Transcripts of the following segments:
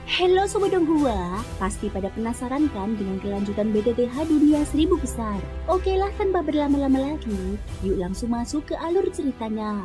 Halo Sobat Donghua, pasti pada penasaran kan dengan kelanjutan BTTH Dunia 1000 Besar? Oke lah, tanpa berlama-lama lagi, yuk langsung masuk ke alur ceritanya.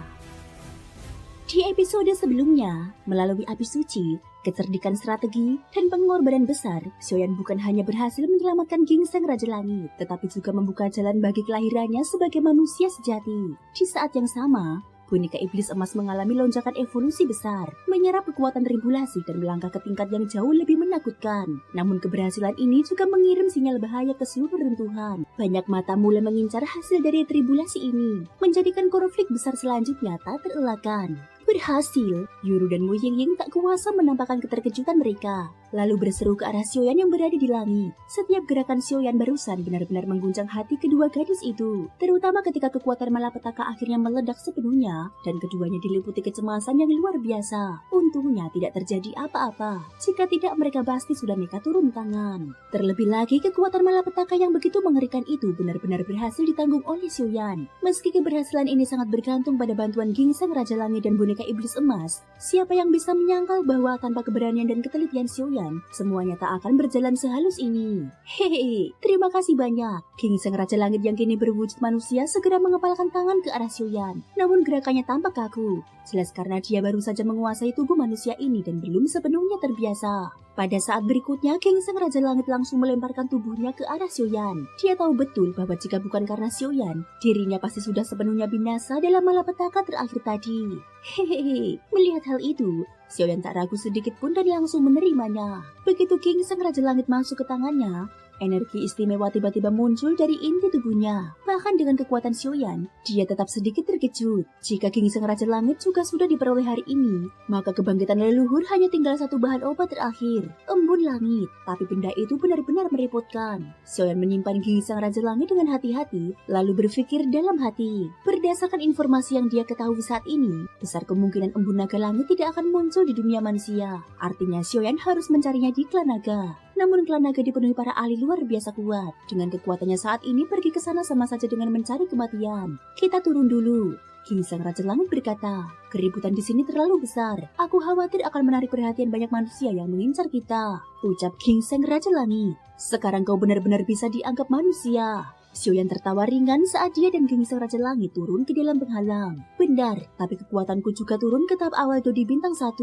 Di episode sebelumnya, melalui api suci, kecerdikan strategi, dan pengorbanan besar, Xiaoyan bukan hanya berhasil menyelamatkan gingseng Raja Langit, tetapi juga membuka jalan bagi kelahirannya sebagai manusia sejati. Di saat yang sama, boneka iblis emas mengalami lonjakan evolusi besar, menyerap kekuatan tribulasi dan melangkah ke tingkat yang jauh lebih menakutkan. Namun keberhasilan ini juga mengirim sinyal bahaya ke seluruh runtuhan. Banyak mata mulai mengincar hasil dari tribulasi ini, menjadikan konflik besar selanjutnya tak terelakkan. Berhasil, Yuru dan Mu Yingying tak kuasa menampakkan keterkejutan mereka, lalu berseru ke arah Xiaoyan yang berada di langit. Setiap gerakan Xiaoyan barusan benar-benar mengguncang hati kedua gadis itu, terutama ketika kekuatan malapetaka akhirnya meledak sepenuhnya, dan keduanya diliputi kecemasan yang luar biasa. Untungnya tidak terjadi apa-apa, jika tidak mereka pasti sudah nekat turun tangan. Terlebih lagi kekuatan malapetaka yang begitu mengerikan itu benar-benar berhasil ditanggung oleh Xiaoyan. Meski keberhasilan ini sangat bergantung pada bantuan gingseng Raja Langit dan boneka iblis emas, siapa yang bisa menyangkal bahwa tanpa keberanian dan ketelitian Xiaoyan, semuanya tak akan berjalan sehalus ini. Hehehe, terima kasih banyak. Gingseng Raja Langit yang kini berwujud manusia segera mengepalkan tangan ke arah Xiaoyan, namun gerakannya tampak kaku. Jelas karena dia baru saja menguasai tubuh manusia ini dan belum sepenuhnya terbiasa. Pada saat berikutnya, Gingseng Raja Langit langsung melemparkan tubuhnya ke arah Xiaoyan. Dia tahu betul bahwa jika bukan karena Xiaoyan, dirinya pasti sudah sepenuhnya binasa dalam malapetaka terakhir tadi. Hehehe, melihat hal itu, Xiaoyan tak ragu sedikit pun dan langsung menerimanya. Begitu Gingseng Raja Langit masuk ke tangannya, energi istimewa tiba-tiba muncul dari inti tubuhnya. Bahkan dengan kekuatan Xiaoyan, dia tetap sedikit terkejut. Jika gingseng Raja Langit juga sudah diperoleh hari ini, maka kebangkitan leluhur hanya tinggal satu bahan obat terakhir, embun langit. Tapi benda itu benar-benar merepotkan. Xiaoyan menyimpan gingseng Raja Langit dengan hati-hati, lalu berpikir dalam hati. Berdasarkan informasi yang dia ketahui saat ini, besar kemungkinan embun naga langit tidak akan muncul di dunia manusia. Artinya Xiaoyan harus mencarinya di klan naga. Namun klan naga dipenuhi para ahli luar biasa kuat. Dengan kekuatannya saat ini pergi ke sana sama saja dengan mencari kematian. Kita turun dulu. Gingseng Raja Langit berkata, keributan di sini terlalu besar. Aku khawatir akan menarik perhatian banyak manusia yang mengincar kita. Ucap Gingseng Raja Langit. Sekarang kau benar-benar bisa dianggap manusia. Xiaoyan tertawa ringan saat dia dan Gingseng Raja Langit turun ke dalam penghalang. Benar, tapi kekuatanku juga turun ke tahap awal Dodi Bintang 1.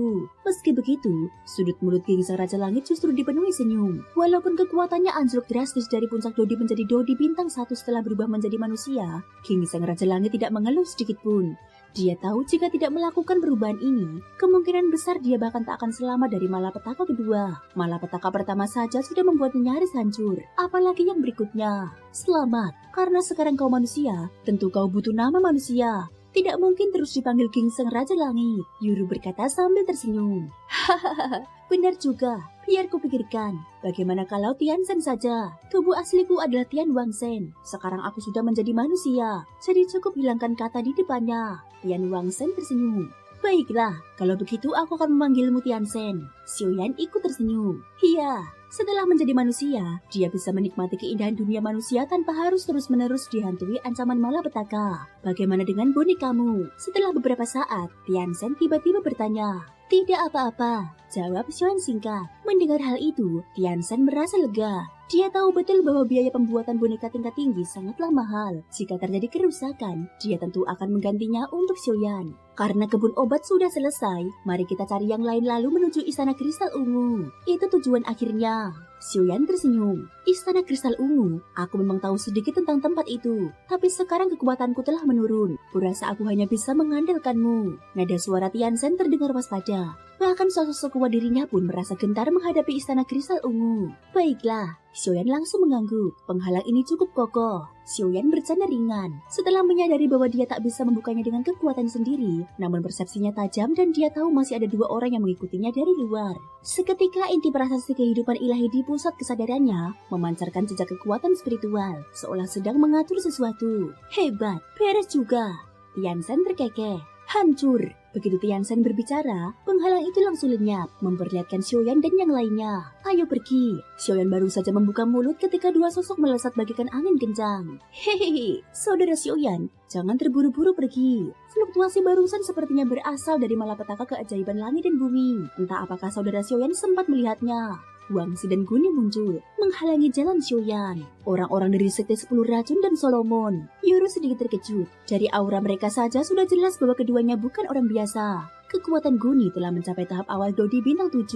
Meski begitu, sudut mulut Gingseng Raja Langit justru dipenuhi senyum. Walaupun kekuatannya anjlok drastis dari puncak Dodi menjadi Dodi Bintang 1 setelah berubah menjadi manusia, Gingseng Raja Langit tidak mengeluh sedikit pun. Dia tahu jika tidak melakukan perubahan ini, kemungkinan besar dia bahkan tak akan selamat dari malapetaka kedua. Malapetaka pertama saja sudah membuatnya nyaris hancur, apalagi yang berikutnya. Selamat, karena sekarang kau manusia, tentu kau butuh nama manusia. Tidak mungkin terus dipanggil Gingseng Raja Langit, Yuru berkata sambil tersenyum. Hahaha, benar juga. Biar kupikirkan, bagaimana kalau Tianzhen saja? Tubuh asliku adalah Tian Wangsen. Sekarang aku sudah menjadi manusia, jadi cukup hilangkan kata di depannya. Tian Wangsen tersenyum. Baiklah, kalau begitu aku akan memanggilmu Tianzhen. Xiaoyan ikut tersenyum. Iya, setelah menjadi manusia, dia bisa menikmati keindahan dunia manusia tanpa harus terus-menerus dihantui ancaman malapetaka. Bagaimana dengan bonekamu? Setelah beberapa saat, Tianzhen tiba-tiba bertanya. Tidak apa-apa, jawab Xiaoyan singkat. Mendengar hal itu, Tianzhen merasa lega. Dia tahu betul bahwa biaya pembuatan boneka tingkat tinggi sangatlah mahal. Jika terjadi kerusakan, dia tentu akan menggantinya untuk Xiaoyan. Karena kebun obat sudah selesai, mari kita cari yang lain lalu menuju Istana Kristal Ungu. Itu tujuan akhirnya. Xiaoyan tersenyum. Istana Kristal Ungu, aku memang tahu sedikit tentang tempat itu. Tapi sekarang kekuatanku telah menurun. Kurasa aku hanya bisa mengandalkanmu. Nada suara Tianzhen terdengar waspada. Bahkan sosok kuat dirinya pun merasa gentar menghadapi Istana Kristal Ungu. Baiklah, Xiaoyan langsung mengangguk. Penghalang ini cukup kokoh. Xiaoyan bercanda ringan. Setelah menyadari bahwa dia tak bisa membukanya dengan kekuatan sendiri, namun persepsinya tajam dan dia tahu masih ada dua orang yang mengikutinya dari luar. Seketika inti prasasti kehidupan ilahi di pusat kesadarannya memancarkan jejak kekuatan spiritual, seolah sedang mengatur sesuatu. Hebat, beres juga. Tianzhen terkekeh. Hancur. Begitu Tianzhen berbicara, penghalang itu langsung lenyap, memperlihatkan Xiaoyan dan yang lainnya. Ayo pergi. Xiaoyan baru saja membuka mulut ketika dua sosok melesat bagaikan angin kencang. Hehehe, saudara Xiaoyan, Jangan terburu-buru pergi. Fluktuasi barusan sepertinya berasal dari malapetaka keajaiban langit dan bumi. Entah apakah saudara Xiaoyan sempat melihatnya. Wangzi dan Guni muncul, menghalangi jalan Xiaoyan. Orang-orang dari Sekte 10 Racun dan Solomon. Yoru sedikit terkejut. Dari aura mereka saja sudah jelas bahwa keduanya bukan orang biasa. Kekuatan Guni telah mencapai tahap awal Dodi bintang 7.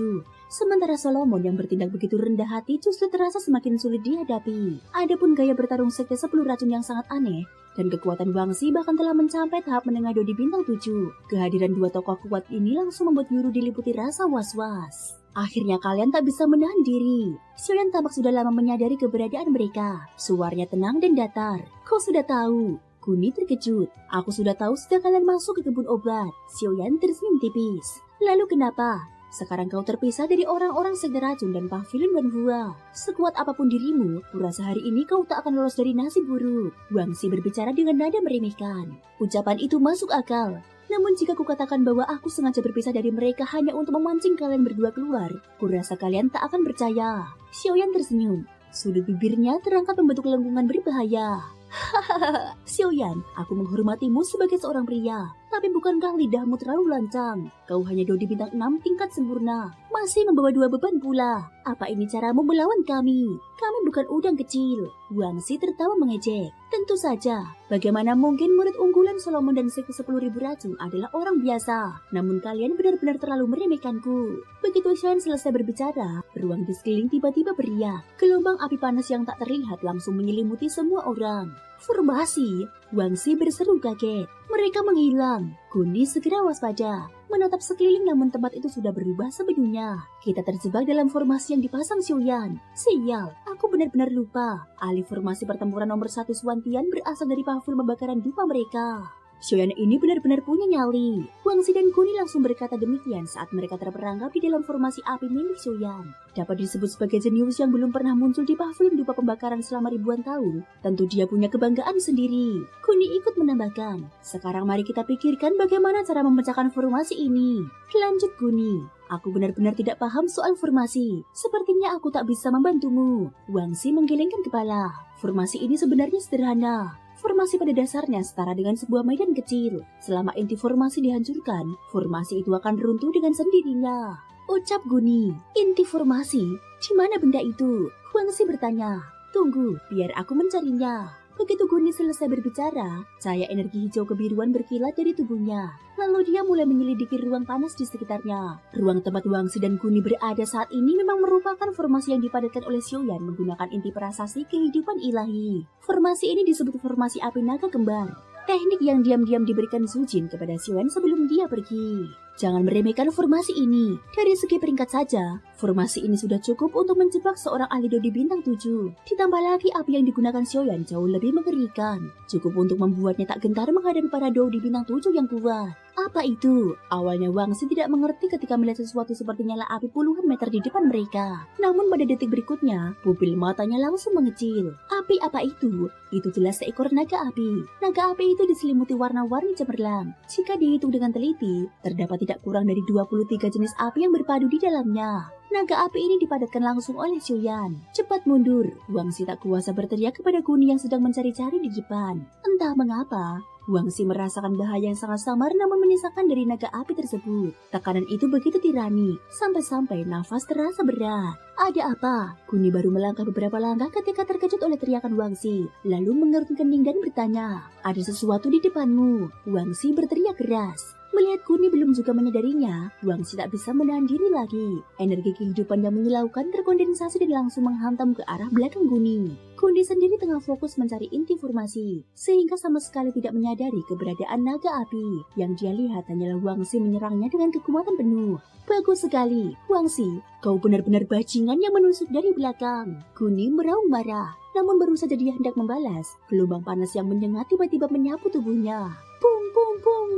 Sementara Solomon yang bertindak begitu rendah hati justru terasa semakin sulit dihadapi. Adapun gaya bertarung Sekte 10 Racun yang sangat aneh, dan kekuatan Wangzi bahkan telah mencapai tahap menengah Dodi bintang 7. Kehadiran dua tokoh kuat ini langsung membuat Yoru diliputi rasa was-was. Akhirnya kalian tak bisa menahan diri. Xiaoyan tampak sudah lama menyadari keberadaan mereka. Suaranya tenang dan datar. Kau sudah tahu. Guni terkejut. Aku sudah tahu sejak kalian masuk ke kebun obat. Xiaoyan tersenyum tipis. Lalu kenapa? Sekarang kau terpisah dari orang-orang sekte racun dan pavilion Wanhua. Sekuat apapun dirimu, kurasa hari ini kau tak akan lolos dari nasib buruk. Wangzi berbicara dengan nada meremehkan. Ucapan itu masuk akal. Namun jika kukatakan bahwa aku sengaja berpisah dari mereka hanya untuk memancing kalian berdua keluar, kurasa kalian tak akan percaya. Xiaoyan tersenyum. Sudut bibirnya terangkat membentuk lengkungan berbahaya. Hahaha, Xiaoyan, aku menghormatimu sebagai seorang pria. Tapi bukankah lidahmu terlalu lancang? Kau hanya Dodi bintang 6 tingkat sempurna. Masih membawa 2 beban pula. Apa ini caramu melawan kami? Kami bukan udang kecil. Wangzi tertawa mengejek. Tentu saja. Bagaimana mungkin murid unggulan Solomon dan Sekte 10.000 Racun adalah orang biasa? Namun kalian benar-benar terlalu meremehkanku. Begitu Xiaoyan selesai berbicara, ruang di sekeliling tiba-tiba beriak. Gelombang api panas yang tak terlihat langsung menyelimuti semua orang. Formasi, Wangzi berseru kaget. Mereka menghilang. Guni segera waspada. Menatap sekeliling namun tempat itu sudah berubah sepenuhnya. Kita terjebak dalam formasi yang dipasang Xiaoyan. Sial, aku benar-benar lupa. Alih formasi pertempuran nomor 1 Swantian berasal dari pavil pembakaran dupa mereka. Xiaoyan ini benar-benar punya nyali. Wangzi dan Guni langsung berkata demikian saat mereka terperangkap di dalam formasi api milik Xiaoyan. Dapat disebut sebagai jenius yang belum pernah muncul di pavilion dupa pembakaran selama ribuan tahun. Tentu dia punya kebanggaan sendiri. Guni ikut menambahkan. Sekarang mari kita pikirkan bagaimana cara memecahkan formasi ini. Lanjut Guni. Aku benar-benar tidak paham soal formasi. Sepertinya aku tak bisa membantumu. Wangzi menggelengkan kepala. Formasi ini sebenarnya sederhana. Formasi pada dasarnya setara dengan sebuah medan kecil. Selama inti formasi dihancurkan, formasi itu akan runtuh dengan sendirinya. Ucap Guni. Inti formasi? Di mana benda itu? Wangzi bertanya. Tunggu, biar aku mencarinya. Begitu Guni selesai berbicara, cahaya energi hijau kebiruan berkilat dari tubuhnya. Lalu dia mulai menyelidiki ruang panas di sekitarnya. Ruang tempat Wangzi dan Guni berada saat ini memang merupakan formasi yang dipadatkan oleh Xiaoyan menggunakan inti prasasti kehidupan ilahi. Formasi ini disebut formasi api naga kembar. Teknik yang diam-diam diberikan Zujin kepada Xiaoyan sebelum dia pergi. Jangan meremehkan formasi ini. Dari segi peringkat saja, formasi ini sudah cukup untuk menjebak seorang ahli Dodi bintang 7. Ditambah lagi api yang digunakan Xiaoyan jauh lebih mengerikan. Cukup untuk membuatnya tak gentar menghadapi para Dodi bintang 7 yang kuat. Apa itu? Awalnya Wangzi tidak mengerti ketika melihat sesuatu seperti nyala api puluhan meter di depan mereka. Namun pada detik berikutnya, pupil matanya langsung mengecil. Api apa itu? Itu jelas seekor naga api. Naga api itu diselimuti warna-warni cemerlang. Jika dihitung dengan teliti, terdapat tidak kurang dari 23 jenis api yang berpadu di dalamnya. Naga api ini dipadatkan langsung oleh Xiaoyan. Cepat mundur. Wangzi tak kuasa berteriak kepada Guni yang sedang mencari-cari di depan. Entah mengapa, Wangzi merasakan bahaya yang sangat samar namun menyisakan dari naga api tersebut. Tekanan itu begitu tirani, sampai-sampai nafas terasa berat. Ada apa? Guni baru melangkah beberapa langkah ketika terkejut oleh teriakan Wangzi, lalu mengerutkan kening dan bertanya, ada sesuatu di depanmu. Wangzi berteriak keras. Melihat Guni belum juga menyadarinya, Wangzi tak bisa menahan diri lagi. Energi kehidupan yang menyilaukan terkondensasi dan langsung menghantam ke arah belakang Guni. Guni sendiri tengah fokus mencari inti formasi, sehingga sama sekali tidak menyadari keberadaan naga api. Yang dia lihat hanyalah Wangzi menyerangnya dengan kekuatan penuh. Bagus sekali, Wangzi, kau benar-benar bajingan yang menusuk dari belakang. Guni meraung marah, namun baru saja dia hendak membalas, gelombang panas yang menyengat tiba-tiba menyapu tubuhnya. Pung pung pung.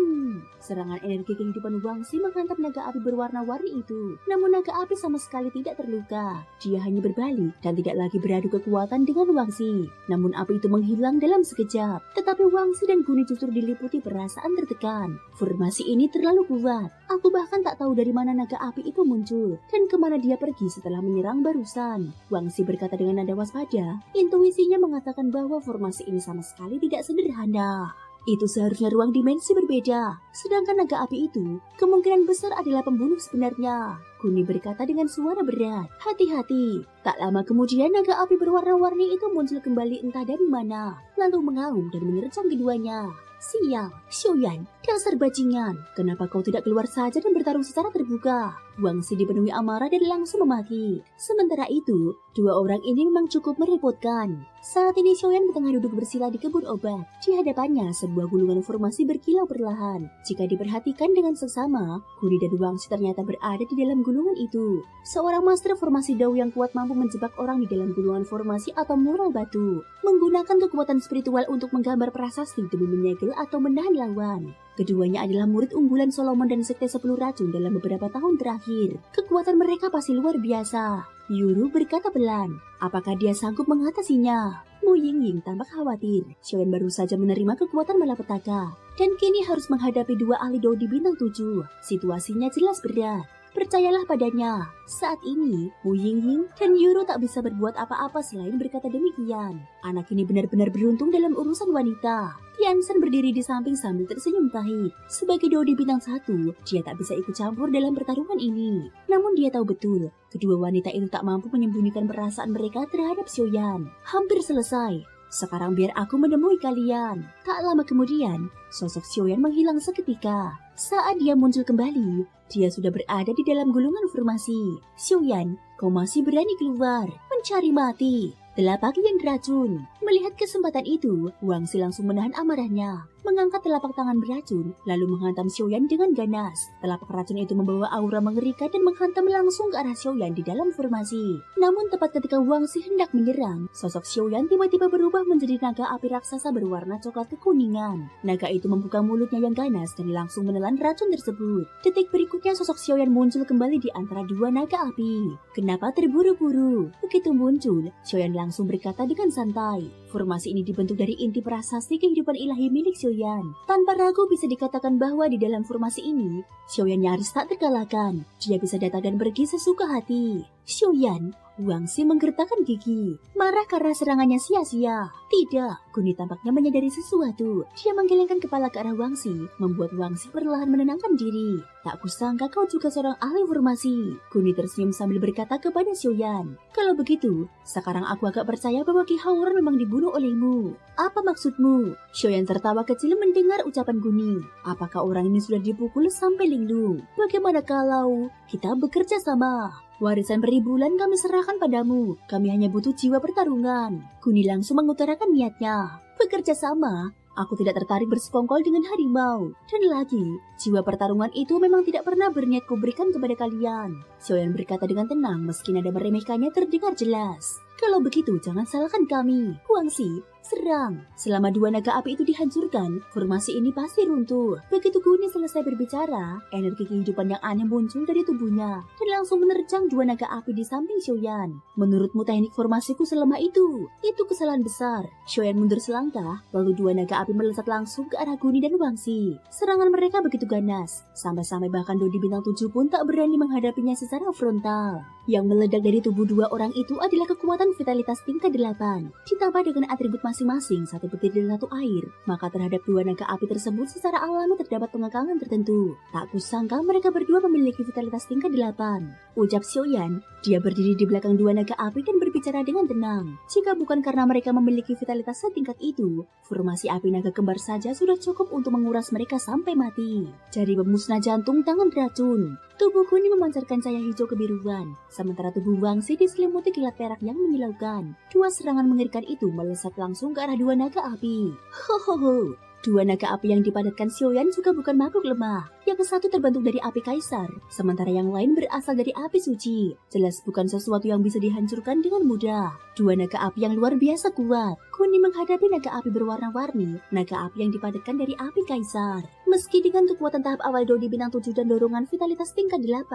Serangan energi kehidupan Wangzi menghantam naga api berwarna-warni itu. Namun naga api sama sekali tidak terluka. Dia hanya berbalik dan tidak lagi beradu kekuatan dengan Wangzi. Namun api itu menghilang dalam sekejap. Tetapi Wangzi dan Guni justru diliputi perasaan tertekan. Formasi ini terlalu kuat. Aku bahkan tak tahu dari mana naga api itu muncul dan kemana dia pergi setelah menyerang barusan. Wangzi berkata dengan nada waspada. Intuisinya mengatakan bahwa formasi ini sama sekali tidak sederhana. Itu seharusnya ruang dimensi berbeda. Sedangkan naga api itu kemungkinan besar adalah pembunuh sebenarnya. Kuni berkata dengan suara berat. Hati-hati. Tak lama kemudian naga api berwarna-warni itu muncul kembali entah dari mana. Lalu mengaum dan menerjang keduanya. Sial, Xiaoyan, dasar bajingan. Kenapa kau tidak keluar saja dan bertarung secara terbuka? Wangxi dipenuhi amarah dan langsung memaki. Sementara itu, dua orang ini memang cukup merepotkan. Saat ini Xiaoyan tengah duduk bersila di kebun obat. Di hadapannya sebuah gulungan formasi berkilau perlahan. Jika diperhatikan dengan seksama, Kuni dan Wangxi ternyata berada di dalam gulungan itu. Seorang master formasi Dao yang kuat mampu menjebak orang di dalam gulungan formasi atau mural batu. Menggunakan kekuatan spiritual untuk menggambar prasasti demi menyegel atau menahan lawan. Keduanya adalah murid unggulan Solomon dan Sekte 10 Racun dalam beberapa tahun terakhir. Kekuatan mereka pasti luar biasa. Yuru berkata pelan, apakah dia sanggup mengatasinya? Mu Yingying tampak khawatir. Xiaoyan baru saja menerima kekuatan malapetaka dan kini harus menghadapi dua ahli Dao di bintang 7. Situasinya jelas berat. Percayalah padanya, saat ini Mu Yingying dan Yuru tak bisa berbuat apa-apa selain berkata demikian. Anak ini benar-benar beruntung dalam urusan wanita. Tianchen berdiri di samping sambil tersenyum pahit. Sebagai Dao di bintang 1, dia tak bisa ikut campur dalam pertarungan ini. Namun dia tahu betul, kedua wanita itu tak mampu menyembunyikan perasaan mereka terhadap Xiaoyan. Hampir selesai. Sekarang biar aku menemui kalian. Tak lama kemudian, sosok Xiaoyan menghilang seketika. Saat dia muncul kembali, dia sudah berada di dalam gulungan formasi. Xiaoyan, kau masih berani keluar, mencari mati. Telapak yang beracun. Melihat kesempatan itu, Wangxi langsung menahan amarahnya. Mengangkat telapak tangan beracun, lalu menghantam Xiaoyan dengan ganas. Telapak racun itu membawa aura mengerikan dan menghantam langsung ke arah Xiaoyan di dalam formasi. Namun tepat ketika Wangxi hendak menyerang, sosok Xiaoyan tiba-tiba berubah menjadi naga api raksasa berwarna coklat kekuningan. Naga itu membuka mulutnya yang ganas dan langsung menelan racun tersebut. Detik berikutnya sosok Xiaoyan muncul kembali di antara dua naga api. Kenapa terburu-buru? Begitu muncul, Xiaoyan langsung berkata dengan santai. Formasi ini dibentuk dari inti prasasti kehidupan ilahi milik Xiaoyan. Tanpa ragu bisa dikatakan bahwa di dalam formasi ini, Xiaoyan nyaris tak terkalahkan. Dia bisa datang dan pergi sesuka hati. Xiaoyan, Wangxi menggertakkan gigi, marah karena serangannya sia-sia. Tidak, Kuni tampaknya menyadari sesuatu. Dia menggelengkan kepala ke arah Wangxi, membuat Wangxi perlahan menenangkan diri. Tak kusangka kau juga seorang ahli formasi. Kuni tersenyum sambil berkata kepada Xiaoyan, kalau begitu, sekarang aku agak percaya bahwa Ki Hauran memang dibunuh olehmu. Apa maksudmu? Xiaoyan tertawa kecil mendengar ucapan Kuni. Apakah orang ini sudah dipukul sampai linglung? Bagaimana kalau kita bekerja sama? Warisan beribulan kami serahkan padamu. Kami hanya butuh jiwa pertarungan. Kuni langsung mengutarakan niatnya. Bekerja sama? Aku tidak tertarik bersekongkol dengan harimau. Dan lagi, jiwa pertarungan itu memang tidak pernah berniat kuberikan kepada kalian. Xiaoyan berkata dengan tenang meski nada meremehkannya terdengar jelas. Kalau begitu jangan salahkan kami. Wangxi, serang. Selama dua naga api itu dihancurkan, formasi ini pasti runtuh. Begitu Kuni selesai berbicara, energi kehidupan yang aneh muncul dari tubuhnya dan langsung menerjang dua naga api di samping Xiaoyan. Menurutmu teknik formasiku selemah itu? Itu kesalahan besar. Xiaoyan mundur selangkah, lalu dua naga api melesat langsung ke arah Kuni dan Wangxi. Serangan mereka begitu ganas, sampai-sampai bahkan Dao di bintang 7 pun tak berani menghadapinya secara frontal. Yang meledak dari tubuh dua orang itu adalah kekuatan vitalitas tingkat 8, ditambah dengan atribut masing-masing satu petir dan satu air. Maka terhadap dua naga api tersebut secara alami terdapat pengekangan tertentu. Tak kusangka mereka berdua memiliki vitalitas tingkat 8. Ucap Xiaoyan, dia berdiri di belakang dua naga api dan berbicara dengan tenang. Jika bukan karena mereka memiliki vitalitas setingkat itu, formasi api naga kembar saja sudah cukup untuk menguras mereka sampai mati. Jari pemusnah jantung tangan beracun. Tubuh Kuni memancarkan cahaya hijau kebiruan, sementara tubuh Wangxi diselimuti kilat perak yang menyilaukan. Dua serangan mengerikan itu melesat langsung ke arah dua naga api. Hohoho! Dua naga api yang dipadatkan Xiaoyan juga bukan makhluk lemah. Yang satu terbentuk dari api kaisar, sementara yang lain berasal dari api suci. Jelas bukan sesuatu yang bisa dihancurkan dengan mudah. Dua naga api yang luar biasa kuat. Kuni menghadapi naga api berwarna-warni, naga api yang dipadatkan dari api kaisar. Meski dengan kekuatan tahap awal Dao di bintang 7 dan dorongan vitalitas tingkat 8,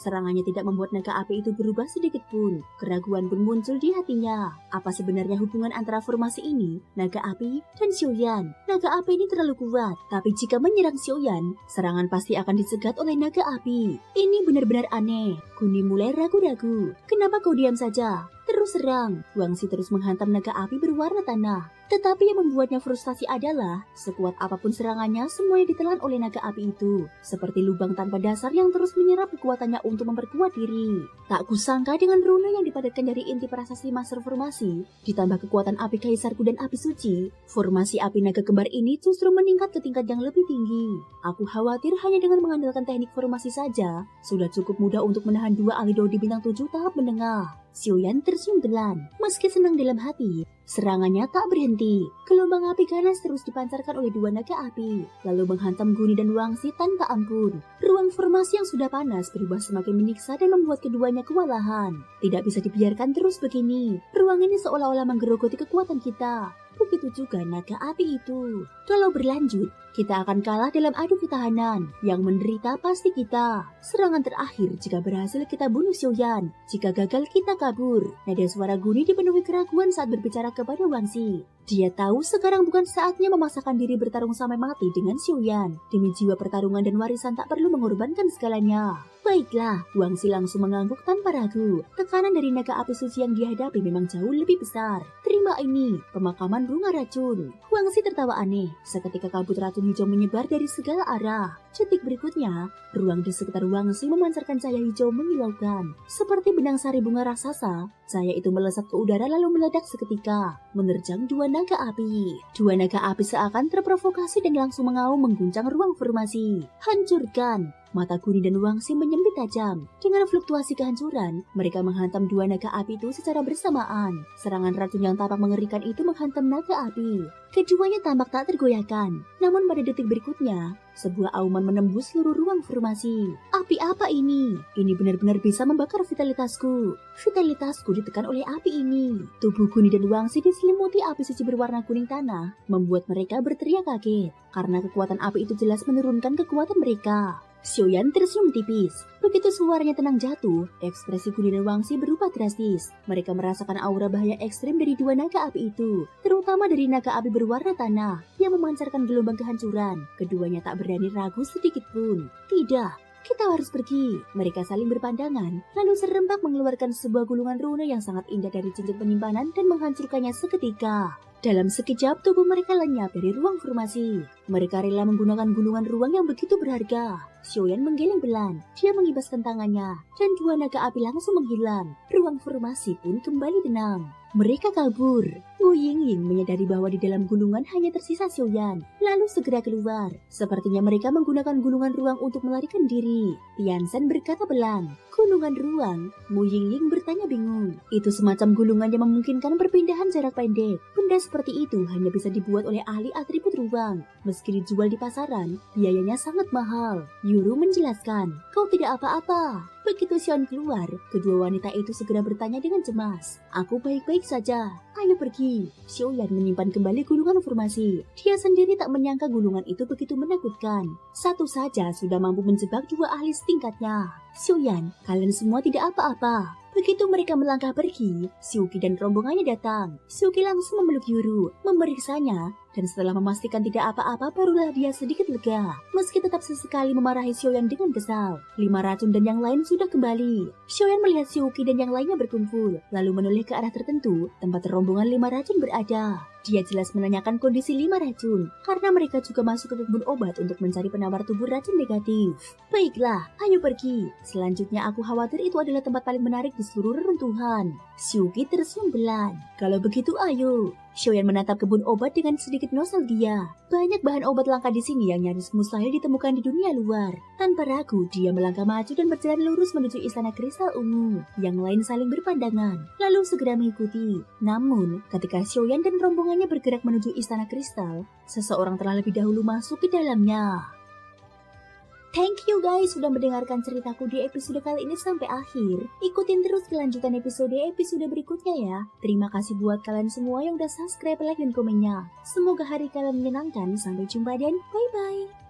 serangannya tidak membuat naga api itu berubah sedikit pun. Keraguan pun muncul di hatinya. Apa sebenarnya hubungan antara formasi ini, naga api, dan Xiaoyan? Naga api ini terlalu kuat, tapi jika menyerang Xiaoyan, serangan pasti akan disegat oleh naga api. Ini benar-benar aneh. Kuni mulai ragu-ragu. Kenapa kau diam saja? terus serang. Wangxi terus menghantam naga api berwarna tanah. Tetapi yang membuatnya frustasi adalah, sekuat apapun serangannya, semuanya ditelan oleh naga api itu. Seperti lubang tanpa dasar yang terus menyerap kekuatannya untuk memperkuat diri. Tak kusangka dengan rune yang dipadatkan dari inti prasasti master formasi, ditambah kekuatan api kaisarku dan api suci, formasi api naga kembar ini justru meningkat ke tingkat yang lebih tinggi. Aku khawatir hanya dengan mengandalkan teknik formasi saja, sudah cukup mudah untuk menahan dua ahli Dao di bintang 7 tahap menengah. Xiaoyan tersenyum pelan, meski senang dalam hati. Serangannya tak berhenti. Gelombang api ganas terus dipancarkan oleh dua naga api, lalu menghantam Guni dan Wangxi tanpa ampun. Ruang formasi yang sudah panas berubah semakin menyiksa dan membuat keduanya kewalahan. Tidak bisa dibiarkan terus begini. Ruang ini seolah-olah menggerogoti kekuatan kita. Begitu juga naga api itu. Kalau berlanjut, kita akan kalah dalam adu ketahanan. Yang menderita pasti kita. Serangan terakhir jika berhasil kita bunuh Xiaoyan. Jika gagal kita kabur. Nada suara Guni dipenuhi keraguan saat berbicara kepada Wangxi. Dia tahu sekarang bukan saatnya memaksakan diri bertarung sampai mati dengan Xiaoyan. Demi jiwa pertarungan dan warisan tak perlu mengorbankan segalanya. Baiklah, Wangxi langsung mengangguk tanpa ragu. Tekanan dari naga api suci yang dihadapi memang jauh lebih besar. Terima ini, pemakaman bunga racun. Wangxi tertawa aneh. Seketika kabut racun hijau menyebar dari segala arah. Detik berikutnya, ruang di sekitar Wangxi memancarkan cahaya hijau menyilaukan. Seperti benang sari bunga raksasa, cahaya itu melesat ke udara lalu meledak seketika, menerjang dua naga api. Dua naga api seakan terprovokasi dan langsung mengaum mengguncang ruang formasi. Hancurkan! Mata Guni dan Wangxi menyembit tajam. Dengan fluktuasi kehancuran, mereka menghantam dua naga api itu secara bersamaan. Serangan racun yang tampak mengerikan itu menghantam naga api. Keduanya tampak tak tergoyahkan. Namun pada detik berikutnya, sebuah auman menembus seluruh ruang formasi. Api apa ini? Ini benar-benar bisa membakar vitalitasku. Vitalitasku ditekan oleh api ini. Tubuh Guni dan Wangxi diselimuti api suci berwarna kuning tanah, membuat mereka berteriak kaget. Karena kekuatan api itu jelas menurunkan kekuatan mereka. Xiaoyan tersenyum tipis. Begitu suaranya tenang jatuh, ekspresi Guni dan Wangxi berubah drastis. Mereka merasakan aura bahaya ekstrim dari dua naga api itu, terutama dari naga api berwarna tanah yang memancarkan gelombang kehancuran. Keduanya tak berani ragu sedikit pun. Tidak, kita harus pergi. Mereka saling berpandangan, lalu serempak mengeluarkan sebuah gulungan rune yang sangat indah dari cincin penyimpanan dan menghancurkannya seketika. Dalam sekejap, tubuh mereka lenyap dari ruang formasi. Mereka rela menggunakan gulungan ruang yang begitu berharga. Xiaoyan menggeleng pelan. Dia mengibaskan tangannya, dan dua naga api langsung menghilang. Ruang formasi pun kembali tenang. Mereka kabur. Wu Yingying menyadari bahwa di dalam gulungan hanya tersisa Xiaoyan, lalu segera keluar. Sepertinya mereka menggunakan gulungan ruang untuk melarikan diri. Tianzhen berkata pelan, "Gulungan ruang?" Wu Yingying bertanya bingung. Itu semacam gulungan yang memungkinkan perpindahan jarak pendek. Benda seperti itu hanya bisa dibuat oleh ahli atribut ruang. Meski dijual di pasaran, biayanya sangat mahal. Yuru menjelaskan, "Kau tidak apa-apa." Begitu Xion keluar, kedua wanita itu segera bertanya dengan cemas. "Aku baik-baik saja. Ayo pergi." Xiaoyan menyimpan kembali gulungan formasi. Dia sendiri tak menyangka gulungan itu begitu menakutkan. Satu saja sudah mampu menjebak dua ahli setingkatnya. "Xiaoyan, kalian semua tidak apa-apa." Begitu mereka melangkah pergi, Xiuqi dan rombongannya datang. Xiuqi langsung memeluk Yuru, memeriksanya, dan setelah memastikan tidak apa-apa barulah dia sedikit lega. Meski tetap sesekali memarahi Xiaoyan dengan kesal, 5 racun dan yang lain sudah kembali. Xiaoyan melihat Xiuqi dan yang lainnya berkumpul, lalu menoleh ke arah tertentu, tempat rombongan 5 racun berada. Dia jelas menanyakan kondisi 5 racun, karena mereka juga masuk ke kebun obat untuk mencari penawar tubuh racun negatif. "Baiklah, ayo pergi. Selanjutnya aku khawatir itu adalah tempat paling menarik di seluruh reruntuhan." Xiuqi tersenyum pelan. "Kalau begitu ayo." Xiaoyan menatap kebun obat dengan sedikit nostalgia. Banyak bahan obat langka di sini yang nyaris mustahil ditemukan di dunia luar. Tanpa ragu, dia melangkah maju dan berjalan lurus menuju istana kristal ungu. Yang lain saling berpandangan, lalu segera mengikuti. Namun, ketika Xiaoyan dan rombongannya bergerak menuju istana kristal, seseorang telah lebih dahulu masuk ke dalamnya. Thank you guys sudah mendengarkan ceritaku di episode kali ini sampai akhir. Ikutin terus kelanjutan episode berikutnya ya. Terima kasih buat kalian semua yang udah subscribe, like, dan komennya. Semoga hari kalian menyenangkan. Sampai jumpa dan bye-bye.